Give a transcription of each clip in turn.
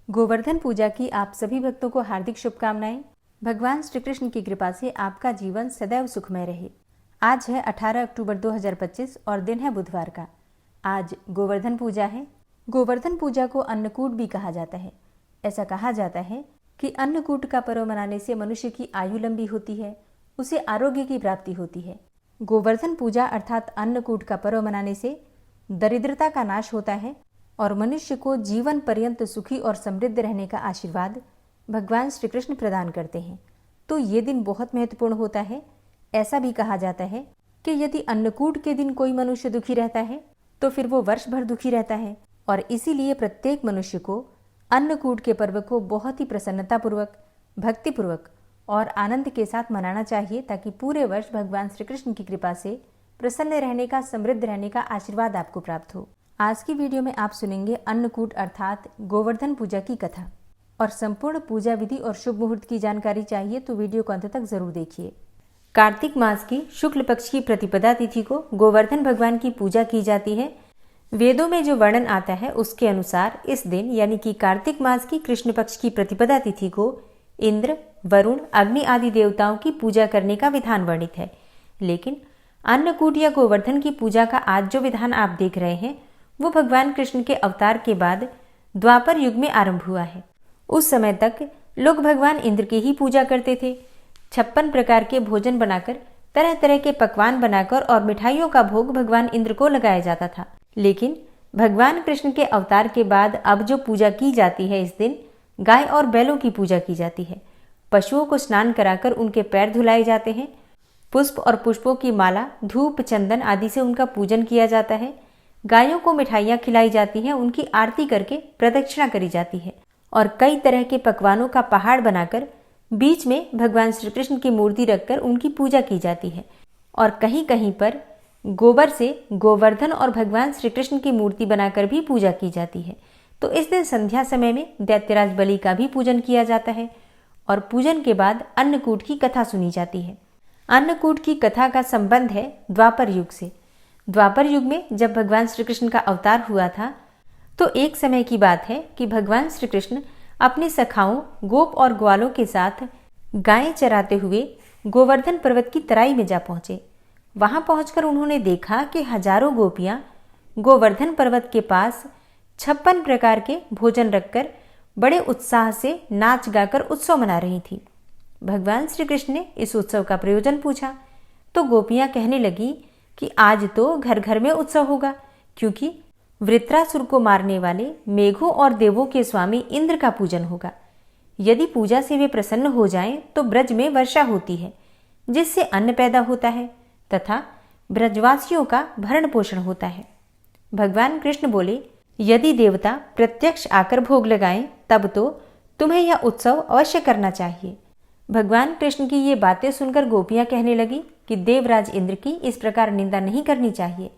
गोवर्धन पूजा की आप सभी भक्तों को हार्दिक शुभकामनाएं। भगवान श्री कृष्ण की कृपा से आपका जीवन सदैव सुखमय रहे। आज है 18 अक्टूबर 2025 और दिन है बुधवार का। आज गोवर्धन पूजा है। गोवर्धन पूजा को अन्नकूट भी कहा जाता है। ऐसा कहा जाता है कि अन्नकूट का पर्व मनाने से मनुष्य की आयु लंबी होती है, उसे आरोग्य की प्राप्ति होती है। गोवर्धन पूजा अर्थात अन्नकूट का पर्व मनाने से दरिद्रता का नाश होता है और मनुष्य को जीवन पर्यंत सुखी और समृद्ध रहने का आशीर्वाद भगवान श्री कृष्ण प्रदान करते हैं। तो ये दिन बहुत महत्वपूर्ण होता है। ऐसा भी कहा जाता है कि यदि अन्नकूट के दिन कोई मनुष्य दुखी रहता है तो फिर वो वर्ष भर दुखी रहता है, और इसीलिए प्रत्येक मनुष्य को अन्नकूट के पर्व को बहुत ही प्रसन्नतापूर्वक, भक्तिपूर्वक और आनंद के साथ मनाना चाहिए, ताकि पूरे वर्ष भगवान श्री कृष्ण की कृपा से प्रसन्न रहने का, समृद्ध रहने का आशीर्वाद आपको प्राप्त हो। आज की वीडियो में आप सुनेंगे अन्नकूट अर्थात गोवर्धन पूजा की कथा, और संपूर्ण पूजा विधि और शुभ मुहूर्त की जानकारी चाहिए तो वीडियो को अंत तक जरूर देखिए। कार्तिक मास की शुक्ल पक्ष की प्रतिपदा तिथि को गोवर्धन भगवान की पूजा की जाती है। वेदों में जो वर्णन आता है उसके अनुसार इस दिन यानी कि कार्तिक मास की कृष्ण पक्ष की प्रतिपदा तिथि को इंद्र, वरुण, अग्नि आदि देवताओं की पूजा करने का विधान वर्णित है। लेकिन अन्नकूट या गोवर्धन की पूजा का आज जो विधान आप देख रहे हैं वो भगवान कृष्ण के अवतार के बाद द्वापर युग में आरंभ हुआ है। उस समय तक लोग भगवान इंद्र की ही पूजा करते थे। 56 प्रकार के भोजन बनाकर, तरह तरह के पकवान बनाकर और मिठाइयों का भोग भगवान इंद्र को लगाया जाता था। लेकिन भगवान कृष्ण के अवतार के बाद अब जो पूजा की जाती है, इस दिन गाय और बैलों की पूजा की जाती है। पशुओं को स्नान कराकर उनके पैर धुलाए जाते हैं। पुष्प और पुष्पों की माला, धूप, चंदन आदि से उनका पूजन किया जाता है। गायों को मिठाइयाँ खिलाई जाती हैं, उनकी आरती करके प्रदक्षिणा करी जाती है, और कई तरह के पकवानों का पहाड़ बनाकर बीच में भगवान श्री कृष्ण की मूर्ति रखकर उनकी पूजा की जाती है। और कहीं कहीं पर गोबर से गोवर्धन और भगवान श्री कृष्ण की मूर्ति बनाकर भी पूजा की जाती है। तो इस दिन संध्या समय में दैत्यराज बलि का भी पूजन किया जाता है, और पूजन के बाद अन्नकूट की कथा सुनी जाती है। अन्नकूट की कथा का संबंध है द्वापर युग से। द्वापर युग में जब भगवान श्री कृष्ण का अवतार हुआ था तो एक समय की बात है कि भगवान श्री कृष्ण अपने सखाओं, गोप और ग्वालों के साथ गायें चराते हुए गोवर्धन पर्वत की तराई में जा पहुंचे। वहां पहुंचकर उन्होंने देखा कि हजारों गोपियां गोवर्धन पर्वत के पास 56 प्रकार के भोजन रखकर बड़े उत्साह से नाच गाकर उत्सव मना रही थी। भगवान श्री कृष्ण ने इस उत्सव का प्रयोजन पूछा तो गोपियां कहने लगी कि आज तो घर घर में उत्सव होगा, क्योंकि वृत्रासुर को मारने वाले मेघों और देवों के स्वामी इंद्र का पूजन होगा। यदि पूजा से वे प्रसन्न हो जाएं तो ब्रज में वर्षा होती है, जिससे अन्न पैदा होता है तथा ब्रजवासियों का भरण पोषण होता है। भगवान कृष्ण बोले, यदि देवता प्रत्यक्ष आकर भोग लगाएं तब तो तुम्हें यह उत्सव अवश्य करना चाहिए। भगवान कृष्ण की ये बातें सुनकर गोपियां कहने लगी कि देवराज इंद्र की इस प्रकार निंदा नहीं करनी चाहिए।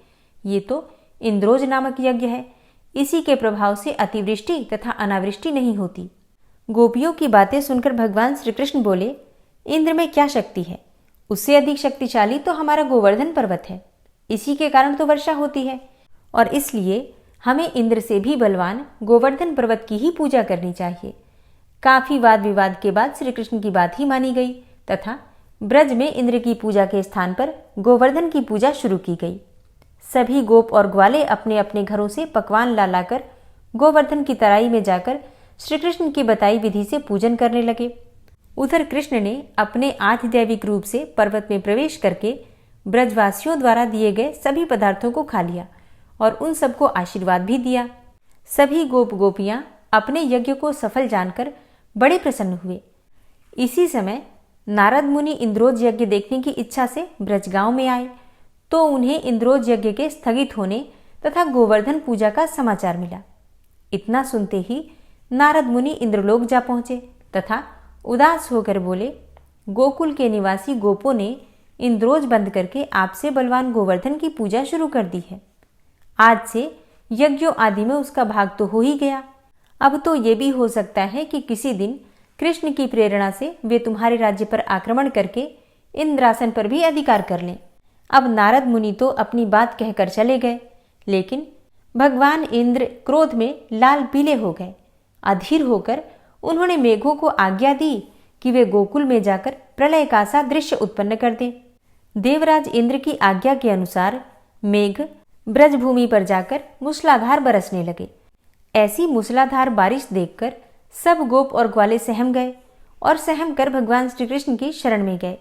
ये तो इंद्रोज नामक यज्ञ है, इसी के प्रभाव से अतिवृष्टि तथा अनावृष्टि नहीं होती। गोपियों की बातें सुनकर भगवान श्री कृष्ण बोले, इंद्र में क्या शक्ति है, उससे अधिक शक्तिशाली तो हमारा गोवर्धन पर्वत है। इसी के कारण तो वर्षा होती है, और इसलिए हमें इंद्र से भी बलवान गोवर्धन पर्वत की ही पूजा करनी चाहिए। काफी वाद विवाद के बाद श्री कृष्ण की बात ही मानी गई तथा ब्रज में इंद्र की पूजा के स्थान पर गोवर्धन की पूजा शुरू की गई। सभी गोप और ग्वाले अपने अपने घरों से पकवान ला लाकर गोवर्धन की तराई में जाकर श्री कृष्ण की बताई विधि से पूजन करने लगे। उधर कृष्ण ने अपने आधिदैविक रूप से पर्वत में प्रवेश करके ब्रजवासियों द्वारा दिए गए सभी पदार्थों को खा लिया और उन सबको आशीर्वाद भी दिया। सभी गोप गोपियां अपने यज्ञ को सफल जानकर बड़े प्रसन्न हुए। इसी समय नारद मुनि इंद्रोज यज्ञ देखने की इच्छा से ब्रजगांव में आए तो उन्हें इंद्रोज यज्ञ के स्थगित होने तथा गोवर्धन पूजा का समाचार मिला। इतना सुनते ही नारद मुनि इंद्रलोक जा पहुंचे तथा उदास होकर बोले, गोकुल के निवासी गोपों ने इंद्रोज बंद करके आपसे बलवान गोवर्धन की पूजा शुरू कर दी है। आज से यज्ञों आदि में उसका भाग तो हो ही गया। अब तो ये भी हो सकता है कि किसी दिन कृष्ण की प्रेरणा से वे तुम्हारे राज्य पर आक्रमण करके इंद्रासन पर भी अधिकार कर लें। अब नारद मुनि तो अपनी बात कहकर चले गए, लेकिन भगवान इंद्र क्रोध में लाल पीले हो गए अधीर होकर उन्होंने मेघों को आज्ञा दी कि वे गोकुल में जाकर प्रलय का सा दृश्य उत्पन्न कर दें। देवराज इंद्र की आज्ञा के अनुसार मेघ ब्रजभूमि पर जाकर मूसलाधार बरसने लगे। ऐसी मूसलाधार बारिश देखकर सब गोप और ग्वाले सहम गए और सहम कर भगवान श्री कृष्ण की शरण में गए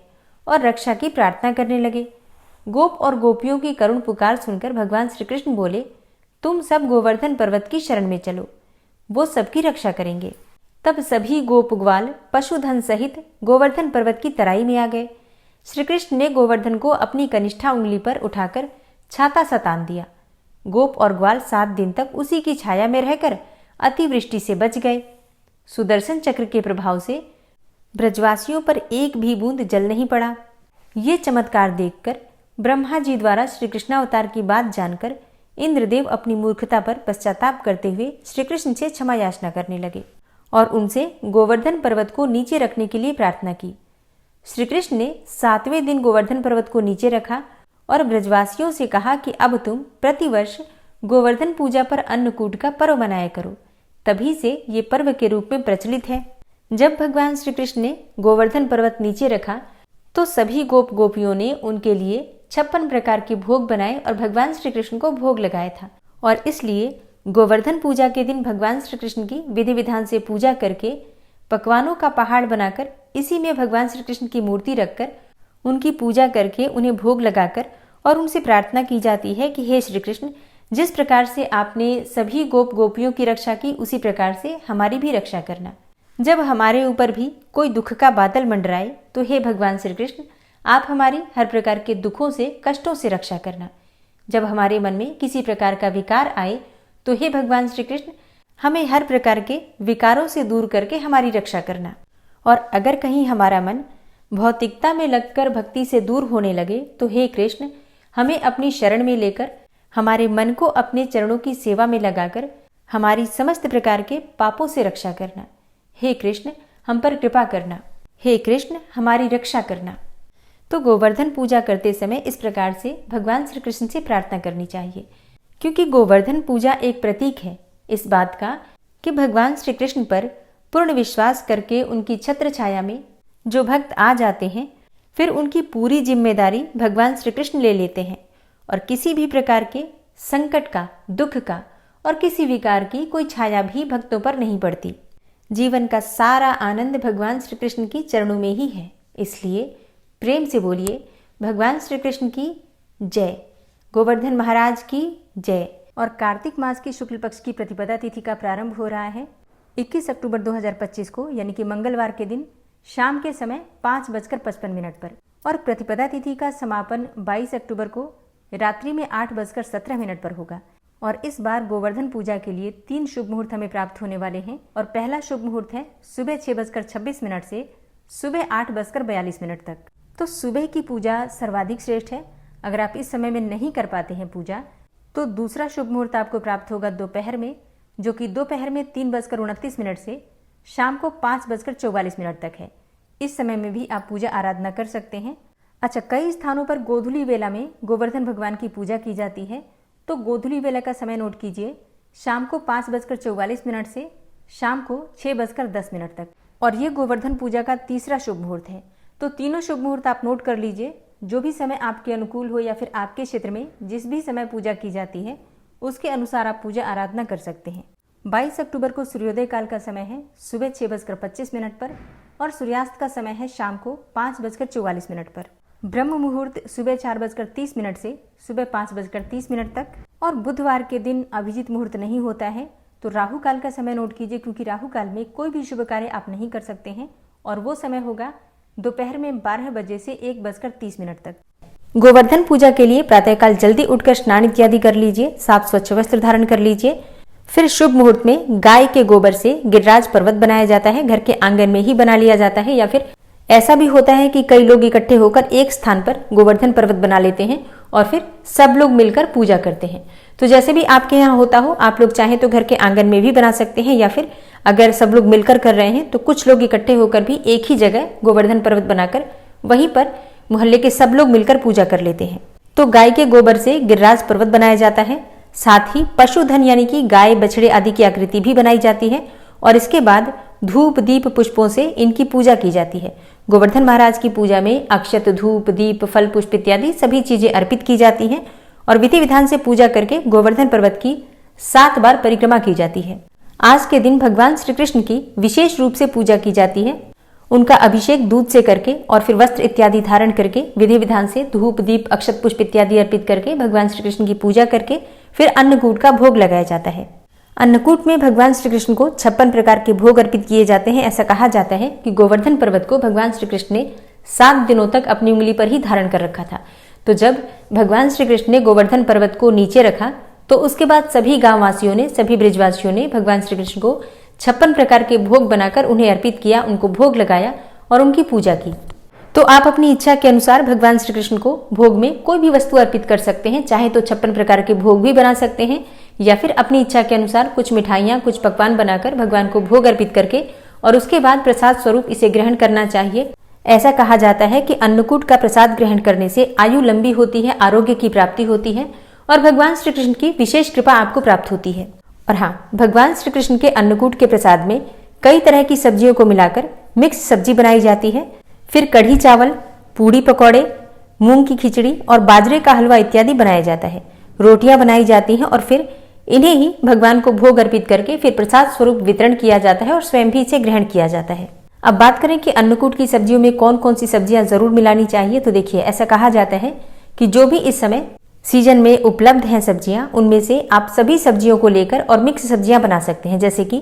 और रक्षा की प्रार्थना करने लगे। गोप और गोपियों की करुण पुकार सुनकर भगवान श्री कृष्ण बोले, तुम सब गोवर्धन पर्वत की शरण में चलो, वो सबकी रक्षा करेंगे। तब सभी गोप ग्वाल पशुधन सहित गोवर्धन पर्वत की तराई में आ गए। श्री कृष्ण ने गोवर्धन को अपनी कनिष्ठा उंगली पर उठाकर छाता सा तान दिया। गोप और ग्वाल 7 दिन तक उसी की छाया में रहकर अतिवृष्टि से बच गए। सुदर्शन चक्र के प्रभाव से ब्रजवासियों पर एक भी बूंद जल नहीं पड़ा। ये चमत्कार देखकर ब्रह्मा जी द्वारा श्री कृष्णावतार की बात जानकर इंद्रदेव अपनी मूर्खता पर पश्चाताप करते हुए श्री कृष्ण से क्षमा याचना करने लगे और उनसे गोवर्धन पर्वत को नीचे रखने के लिए प्रार्थना की। श्री कृष्ण ने 7वें दिन गोवर्धन पर्वत को नीचे रखा और ब्रजवासियों से कहा कि अब तुम प्रतिवर्ष गोवर्धन पूजा पर अन्नकूट का पर्व मनाया करो। तभी से ये पर्व के रूप में प्रचलित है। जब भगवान श्री कृष्ण ने गोवर्धन पर्वत नीचे रखा तो सभी गोप गोपियों ने उनके लिए 56 प्रकार के भोग बनाए और भगवान श्री कृष्ण को भोग लगाया था। और इसलिए गोवर्धन पूजा के दिन भगवान श्री कृष्ण की विधि विधान से पूजा करके पकवानों का पहाड़ बनाकर इसी में भगवान श्री कृष्ण की मूर्ति रखकर उनकी पूजा करके उन्हें भोग लगाकर और उनसे प्रार्थना की जाती है कि हे श्री कृष्ण, जिस प्रकार से आपने सभी गोप गोपियों की रक्षा की उसी प्रकार से हमारी भी रक्षा करना। जब हमारे ऊपर भी कोई दुख का बादल मंडराए तो हे भगवान श्री कृष्ण, आप हमारी हर प्रकार के दुखों से कष्टों से रक्षा करना। जब हमारे मन में किसी प्रकार का विकार आए तो हे भगवान श्री कृष्ण, हमें हर प्रकार के विकारों से दूर करके हमारी रक्षा करना। और अगर कहीं हमारा मन भौतिकता में लगकर भक्ति से दूर होने लगे तो हे कृष्ण, हमें अपनी शरण में लेकर हमारे मन को अपने चरणों की सेवा में लगाकर हमारी समस्त प्रकार के पापों से रक्षा करना। हे कृष्ण, हम पर कृपा करना। हे कृष्ण, हमारी रक्षा करना। तो गोवर्धन पूजा करते समय इस प्रकार से भगवान श्री कृष्ण से प्रार्थना करनी चाहिए, क्योंकि गोवर्धन पूजा एक प्रतीक है इस बात का कि भगवान श्री कृष्ण पर पूर्ण विश्वास करके उनकी छत्र छाया में जो भक्त आ जाते हैं, फिर उनकी पूरी जिम्मेदारी भगवान श्री कृष्ण ले लेते हैं और किसी भी प्रकार के संकट का, दुख का और किसी विकार की कोई छाया भी भक्तों पर नहीं पड़ती। जीवन का सारा आनंद भगवान श्री कृष्ण की चरणों में ही है। इसलिए प्रेम से बोलिए, भगवान श्री कृष्ण की जय, गोवर्धन महाराज की जय। और कार्तिक मास की शुक्ल पक्ष की प्रतिपदा तिथि का प्रारंभ हो रहा है 21 अक्टूबर 2025 को, यानी कि मंगलवार के दिन शाम के समय 5:55 पर, और प्रतिपदा तिथि का समापन 22 अक्टूबर को रात्रि में 8:17 पर होगा। और इस बार गोवर्धन पूजा के लिए 3 शुभ मुहूर्त हमें प्राप्त होने वाले हैं। और पहला शुभ मुहूर्त है सुबह 6:26 से सुबह 8:42 तक। तो सुबह की पूजा सर्वाधिक श्रेष्ठ है। अगर आप इस समय में नहीं कर पाते हैं पूजा, तो दूसरा शुभ मुहूर्त आपको प्राप्त होगा दोपहर में, जो कि दोपहर में 3:29 से शाम को 5:44 तक है। इस समय में भी आप पूजा आराधना कर सकते हैं। अच्छा, कई स्थानों पर गोधूली वेला में गोवर्धन भगवान की पूजा की जाती है। तो गोधूली वेला का समय नोट कीजिए, शाम को 5:44 से शाम को 6:10 तक। और ये गोवर्धन पूजा का तीसरा शुभ मुहूर्त है। तो तीनों शुभ मुहूर्त आप नोट कर लीजिए। जो भी समय आपके अनुकूल हो या फिर आपके क्षेत्र में जिस भी समय पूजा की जाती है उसके अनुसार आप पूजा आराधना कर सकते हैं। 22 अक्टूबर को सूर्योदय काल का समय है सुबह 6:25 पर और सूर्यास्त का समय है शाम को 5:44 पर। ब्रह्म मुहूर्त सुबह 4:30 से सुबह 5:30 तक। और बुधवार के दिन अभिजीत मुहूर्त नहीं होता है। तो राहु काल का समय नोट कीजिए, क्योंकि राहु काल में कोई भी शुभ कार्य आप नहीं कर सकते हैं और वो समय होगा दोपहर में 12 बजे से 1:30 तक। गोवर्धन पूजा के लिए प्रातःकाल जल्दी उठकर स्नान इत्यादि कर लीजिए, साफ स्वच्छ वस्त्र धारण कर लीजिए। फिर शुभ मुहूर्त में गाय के गोबर से गिरिराज पर्वत बनाया जाता है। घर के आंगन में ही बना लिया जाता है, या फिर ऐसा भी होता है कि कई लोग इकट्ठे होकर एक स्थान पर गोवर्धन पर्वत बना लेते हैं और फिर सब लोग मिलकर पूजा करते हैं। तो जैसे भी आपके यहाँ होता हो, आप लोग चाहें तो घर के आंगन में भी बना सकते हैं, या फिर अगर सब लोग मिलकर कर रहे हैं तो कुछ लोग इकट्ठे होकर भी एक ही जगह गोवर्धन पर्वत बनाकर वहीं पर मोहल्ले के सब लोग मिलकर पूजा कर लेते हैं। तो गाय के गोबर से गिरिराज पर्वत बनाया जाता है। साथ ही पशुधन यानी कि गाय, बछड़े आदि की आकृति भी बनाई जाती है और इसके बाद धूप दीप पुष्पों से इनकी पूजा की जाती है। गोवर्धन महाराज की पूजा में अक्षत, धूप, दीप, फल, पुष्प इत्यादि सभी चीजें अर्पित की जाती हैं और विधि विधान से पूजा करके गोवर्धन पर्वत की 7 बार परिक्रमा की जाती है। आज के दिन भगवान श्री कृष्ण की विशेष रूप से पूजा की जाती है। उनका अभिषेक दूध से करके और फिर वस्त्र इत्यादि धारण करके विधि विधान से धूप, दीप, अक्षत, पुष्प इत्यादि अर्पित करके भगवान श्री कृष्ण की पूजा करके फिर अन्नकूट का भोग लगाया जाता है। अन्नकूट में भगवान श्री कृष्ण को 56 प्रकार के भोग अर्पित किए जाते हैं। ऐसा कहा जाता है कि गोवर्धन पर्वत को भगवान श्री कृष्ण ने 7 दिनों तक अपनी उंगली पर ही धारण कर रखा था। तो जब भगवान श्री कृष्ण ने गोवर्धन पर्वत को नीचे रखा तो उसके बाद सभी गांववासियों ने, सभी ब्रजवासियों ने भगवान श्री कृष्ण को 56 प्रकार के भोग बनाकर उन्हें अर्पित किया, उनको भोग लगाया और उनकी पूजा की। तो आप अपनी इच्छा के अनुसार भगवान श्री कृष्ण को भोग में कोई भी वस्तु अर्पित कर सकते हैं। चाहे तो 56 प्रकार के भोग भी बना सकते हैं या फिर अपनी इच्छा के अनुसार कुछ मिठाइयाँ, कुछ पकवान बनाकर भगवान को भोग अर्पित करके और उसके बाद प्रसाद स्वरूप इसे ग्रहण करना चाहिए। ऐसा कहा जाता है कि अन्नकूट का प्रसाद ग्रहण करने से आयु लंबी होती है, आरोग्य की प्राप्ति होती है और भगवान श्री कृष्ण की विशेष कृपा आपको प्राप्त होती है। और हाँ, भगवान श्री कृष्ण के अन्नकूट के प्रसाद में कई तरह की सब्जियों को मिलाकर मिक्स सब्जी बनाई जाती है। फिर कढ़ी चावल, पूड़ी पकौड़े, मूंग की खिचड़ी और बाजरे का हलवा इत्यादि बनाया जाता है। रोटियां बनाई जाती हैं और फिर इन्हें ही भगवान को भोग अर्पित करके फिर प्रसाद स्वरूप वितरण किया जाता है और स्वयं भी इसे ग्रहण किया जाता है। अब बात करें कि अन्नकूट की सब्जियों में कौन कौन सी सब्जियां जरूर मिलानी चाहिए, तो देखिए ऐसा कहा जाता है कि जो भी इस समय सीजन में उपलब्ध हैं सब्जियां, उनमें से आप सभी सब्जियों को लेकर और मिक्स सब्जियां बना सकते हैं। जैसे कि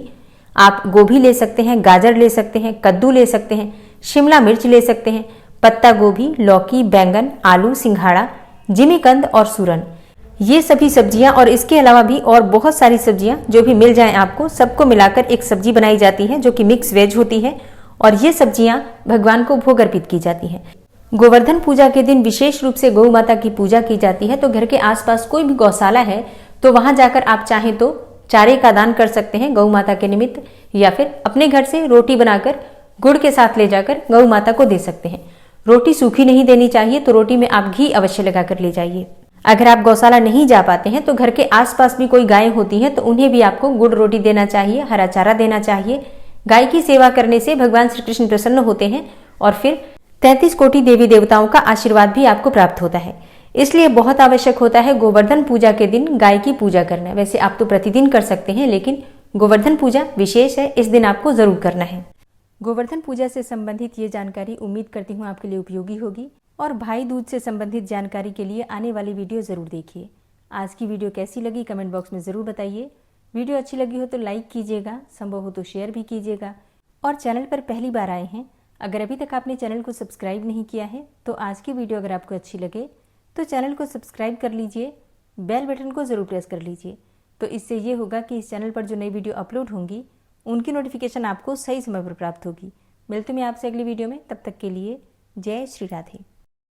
आप गोभी ले सकते हैं, गाजर ले सकते हैं, कद्दू ले सकते हैं, शिमला मिर्च ले सकते हैं, पत्ता गोभी, लौकी, बैंगन, आलू, सिंघाड़ा, जिमीकंद और सूरन, ये सभी सब्जियां और इसके अलावा भी और बहुत सारी सब्जियां जो भी मिल जाएं आपको, सबको मिलाकर एक सब्जी बनाई जाती है जो कि मिक्स वेज होती है और ये सब्जियां भगवान को भोग अर्पित की जाती हैं। गोवर्धन पूजा के दिन विशेष रूप से गौ माता की पूजा की जाती है। तो घर के आसपास कोई भी गौशाला है तो वहां जाकर आप चाहें तो चारे का दान कर सकते हैं गौ माता के निमित्त, या फिर अपने घर से रोटी बनाकर गुड़ के साथ ले जाकर गौ माता को दे सकते हैं। रोटी सूखी नहीं देनी चाहिए, तो रोटी में आप घी अवश्य लगाकर ले जाइए। अगर आप गौशाला नहीं जा पाते हैं तो घर के आसपास भी कोई गायें होती हैं तो उन्हें भी आपको गुड़ रोटी देना चाहिए, हरा चारा देना चाहिए। गाय की सेवा करने से भगवान श्री कृष्ण प्रसन्न होते हैं और फिर 33 कोटि देवी देवताओं का आशीर्वाद भी आपको प्राप्त होता है। इसलिए बहुत आवश्यक होता है गोवर्धन पूजा के दिन गाय की पूजा करना। वैसे आप तो प्रतिदिन कर सकते हैं, लेकिन गोवर्धन पूजा विशेष है, इस दिन आपको जरूर करना है। गोवर्धन पूजा से संबंधित ये जानकारी उम्मीद करती हूँ आपके लिए उपयोगी होगी और भाई दूज से संबंधित जानकारी के लिए आने वाली वीडियो जरूर देखिए। आज की वीडियो कैसी लगी कमेंट बॉक्स में जरूर बताइए। वीडियो अच्छी लगी हो तो लाइक कीजिएगा, संभव हो तो शेयर भी कीजिएगा और चैनल पर पहली बार आए हैं, अगर अभी तक आपने चैनल को सब्सक्राइब नहीं किया है तो आज की वीडियो अगर आपको अच्छी लगे तो चैनल को सब्सक्राइब कर लीजिए, बेल बटन को ज़रूर प्रेस कर लीजिए। तो इससे ये होगा कि इस चैनल पर जो नई वीडियो अपलोड होंगी उनकी नोटिफिकेशन आपको सही समय पर प्राप्त होगी। मिलते हैं आपसे अगली वीडियो में, तब तक के लिए जय श्री राधे।